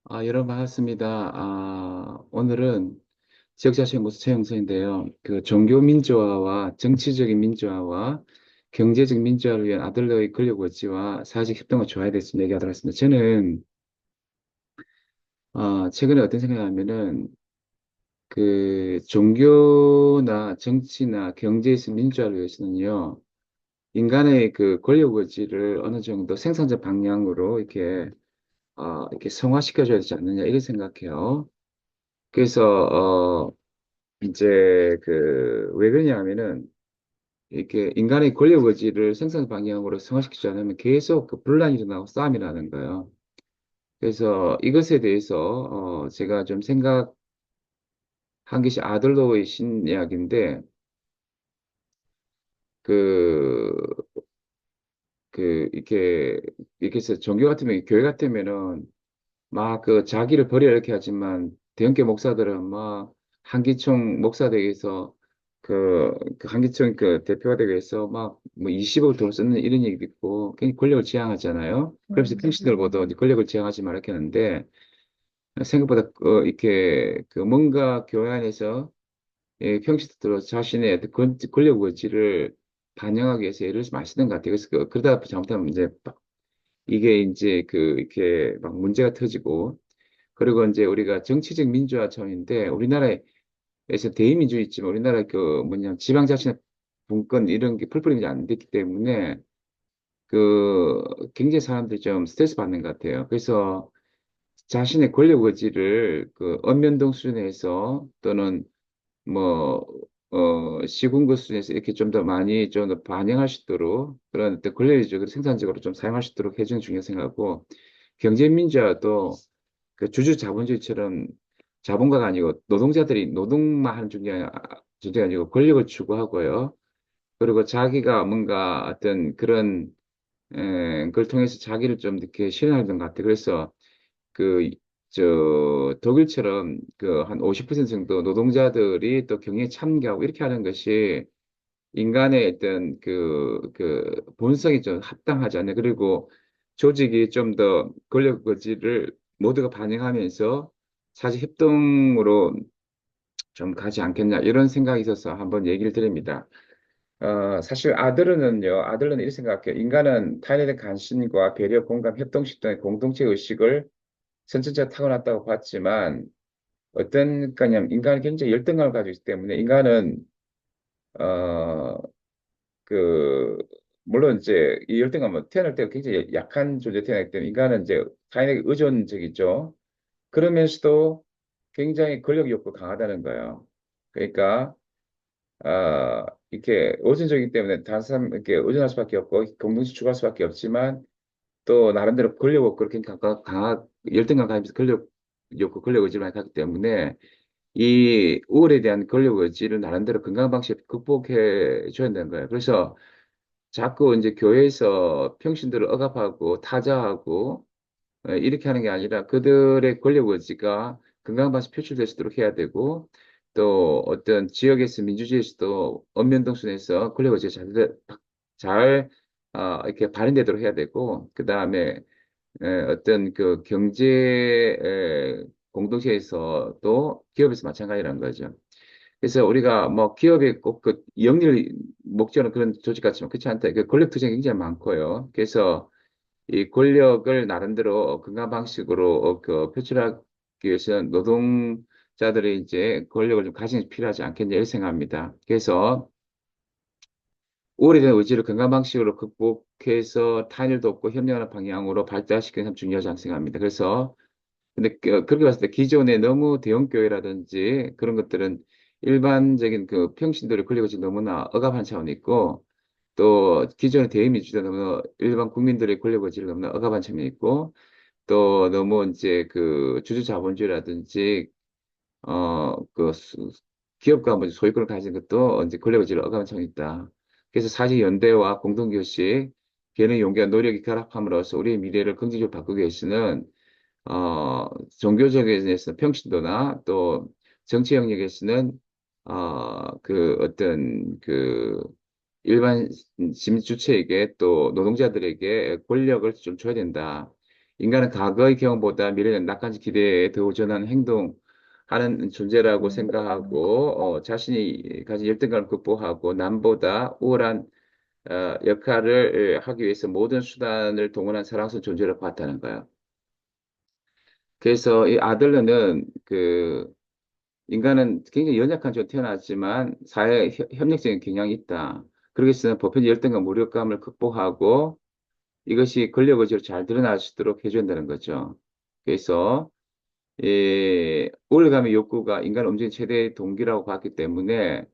여러분 반갑습니다. 오늘은 지역자치 모수 최영선인데요. 그 종교 민주화와 정치적인 민주화와 경제적 민주화를 위한 아들러의 권력 의지와 사회적 협동을 조화에 대해서 얘기하도록 하겠습니다. 저는 최근에 어떤 생각을 하면은 그 종교나 정치나 경제에서 민주화를 위해서는요, 인간의 그 권력 의지를 어느 정도 생산적 방향으로 이렇게 성화시켜줘야 되지 않느냐 이렇게 생각해요. 그래서 이제 왜 그러냐면은 이렇게 인간의 권력 의지를 생산 방향으로 성화시키지 않으면 계속 그 분란이 일어나고 싸움이 나는 거예요. 그래서 이것에 대해서 제가 좀 생각한 것이 아들로의 신이야기인데 그 이렇게 해서 종교 같으면 교회 같으면은 막 그 자기를 버려 이렇게 하지만 대형교 목사들은 막 한기총 목사대회에서 그 한기총 그 대표가 되기 위해서 막 뭐 20억을 돈 쓰는 이런 얘기도 있고 굉장히 권력을 지향하잖아요. 그래서 평신들보다 이제 권력을 지향하지 말라 이렇게 하는데 생각보다 이렇게 그 뭔가 교회 안에서 평신들 자신의 어떤 권력 의지를 반영하기 위해서 애를 많이 쓰는 것 같아요. 그래서 그러다 잘못하면 이제 이게 이제 이렇게 막 문제가 터지고 그리고 이제 우리가 정치적 민주화 차원인데 우리나라에서 대의민주주의 있지만 우리나라 지방자치나 분권 이런 게 풀뿌리 안 됐기 때문에 그 굉장히 사람들이 좀 스트레스 받는 것 같아요. 그래서 자신의 권력 의지를 그 언면동 수준에서 또는 뭐 시군구 수준에서 이렇게 좀 더 많이 좀 더 반영할 수 있도록 그런 어떤 권력의식을 생산적으로 좀 사용할 수 있도록 해주는 중요하다고 생각하고 경제민주화도 그 주주 자본주의처럼 자본가가 아니고 노동자들이 노동만 하는 주제가 아니고 권력을 추구하고요. 그리고 자기가 뭔가 어떤 그런 그걸 통해서 자기를 좀 이렇게 실현하는 것 같아요. 그래서 그, 독일처럼 그 한 50% 정도 노동자들이 또 경영에 참여하고 이렇게 하는 것이 인간의 어떤 본성이 좀 합당하지 않나요? 그리고 조직이 좀 더 권력 의지를 모두가 반영하면서 사실 협동으로 좀 가지 않겠냐 이런 생각이 있어서 한번 얘기를 드립니다. 사실 아들은 이렇게 생각해요. 인간은 타인에 대한 관심과 배려, 공감, 협동식 등의 공동체 의식을 선천적으로 타고났다고 봤지만 어떤 거냐면 인간은 굉장히 열등감을 가지고 있기 때문에 인간은 어, 그 물론 이제 이 열등감은 태어날 때 굉장히 약한 존재 태어나기 때문에 인간은 이제 타인에게 의존적이죠. 그러면서도 굉장히 권력 욕구가 강하다는 거예요. 그러니까 이렇게 의존적이기 때문에 다른 사람 이렇게 의존할 수밖에 없고 공동체 추구할 수밖에 없지만 또 나름대로 권력욕 그렇게 열등감 가지면서 권력 욕구, 권력 의지를 많이 갖기 때문에 이 우월에 대한 권력 의지를 나름대로 건강한 방식으로 극복해 줘야 되는 거예요. 그래서 자꾸 이제 교회에서 평신들을 억압하고 타자하고 이렇게 하는 게 아니라 그들의 권력 의지가 건강한 방식 표출될 수 있도록 해야 되고 또 어떤 지역에서 민주주의에서도 언면동선에서 권력 의지가 잘 이렇게 발현되도록 해야 되고 그 다음에 어떤 그 경제 공동체에서도 기업에서 마찬가지라는 거죠. 그래서 우리가 뭐 기업이 꼭 그 영리를 목적으로 그런 조직 같지만 그렇지 않다. 그 권력 투쟁이 굉장히 많고요. 그래서 이 권력을 나름대로 건강한 방식으로 표출하기 위해서는 노동자들의 이제 권력을 좀 가지는 게 필요하지 않겠냐 이렇게 생각합니다. 그래서 오래된 의지를 건강한 방식으로 극복해서 타인을 돕고 협력하는 방향으로 발달시키는 게 참 중요하지 않게 생각합니다. 그래서 근데 그렇게 봤을 때 기존에 너무 대형 교회라든지 그런 것들은 일반적인 그 평신도를 권력을 지금 너무나 억압한 차원이 있고 또 기존의 대의민주주의가 너무 일반 국민들의 권력 의지를 너무나 억압한 측면이 있고 또 너무 이제 그 주주자본주의라든지 그 기업가 뭐 소유권을 가진 것도 이제 권력 의지를 억압한 측면이 있다. 그래서 사실 연대와 공동교식, 개인의 용기와 노력이 결합함으로써 우리의 미래를 긍정적으로 바꾸기 위해서는 종교적에서 평신도나 또 정치 영역에서는 어떤 일반 시민 주체에게 또 노동자들에게 권력을 좀 줘야 된다. 인간은 과거의 경험보다 미래는 낙관적 기대에 더 의존하는 행동하는 존재라고 생각하고 자신이 가진 열등감을 극복하고 남보다 우월한 역할을 하기 위해서 모든 수단을 동원한 사랑스러운 존재를 봤다는 거예요. 그래서 이 아들러는 인간은 굉장히 연약한 존 태어났지만 사회 협력적인 경향이 있다. 그러기 위해서는 보편적 열등감, 무력감을 극복하고 이것이 권력 의지로 잘 드러날 수 있도록 해준다는 거죠. 그래서 우월감의 욕구가 인간 움직임 최대의 동기라고 봤기 때문에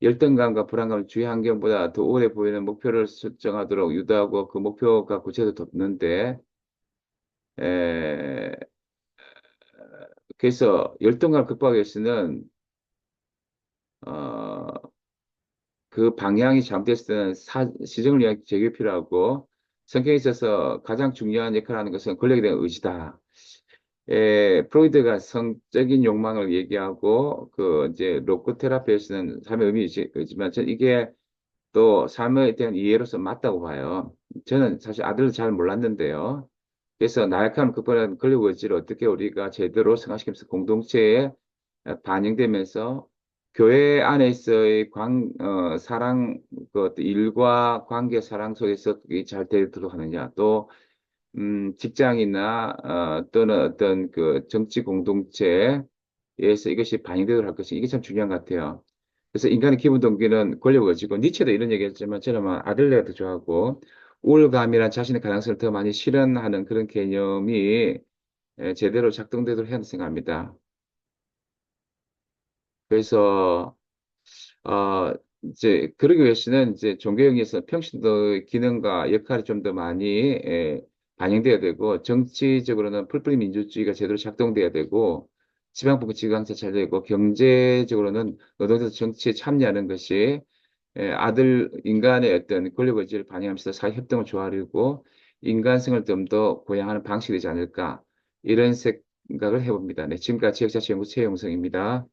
열등감과 불안감을 주위 환경보다 더 오래 보이는 목표를 설정하도록 유도하고 그 목표가 구체적으로 돕는데 에, 그래서 열등감을 극복하기 위해서는 어, 그 방향이 잘못됐을 때는 시정을 위한 제격이 필요하고 성격에 있어서 가장 중요한 역할을 하는 것은 권력에 대한 의지다. 프로이드가 성적인 욕망을 얘기하고 이제 로고 테라피에서는 삶의 의미이지만 저는 이게 또 삶에 대한 이해로서 맞다고 봐요. 저는 사실 아들을 잘 몰랐는데요. 그래서 나약함을 극복하는 권력 의지를 어떻게 우리가 제대로 생각시키면서 공동체에 반영되면서 교회 안에서의 사랑, 어떤 일과 관계 사랑 속에서 그게 잘 되도록 하느냐. 또, 직장이나, 또는 어떤 정치 공동체에서 이것이 반영되도록 할 것이 이게 참 중요한 것 같아요. 그래서 인간의 기본 동기는 권력을 가지고, 니체도 이런 얘기 했지만, 저는 아들레가 더 좋아하고, 우월감이란 자신의 가능성을 더 많이 실현하는 그런 개념이 제대로 작동되도록 해야 한다고 생각합니다. 그래서 어, 이제, 그러기 위해서는 이제 종교형에서 평신도의 기능과 역할이 좀 더 많이 반영돼야 되고, 정치적으로는 풀뿌리 민주주의가 제대로 작동돼야 되고, 지방분권 지방자 잘 되고, 경제적으로는 노동자 정치에 참여하는 것이 인간의 어떤 권력 의지를 반영하면서 사회협동을 조아리고, 인간성을 좀 더 보양하는 방식이 되지 않을까, 이런 생각을 해봅니다. 네, 지금까지 지역자치 연구 최영성입니다.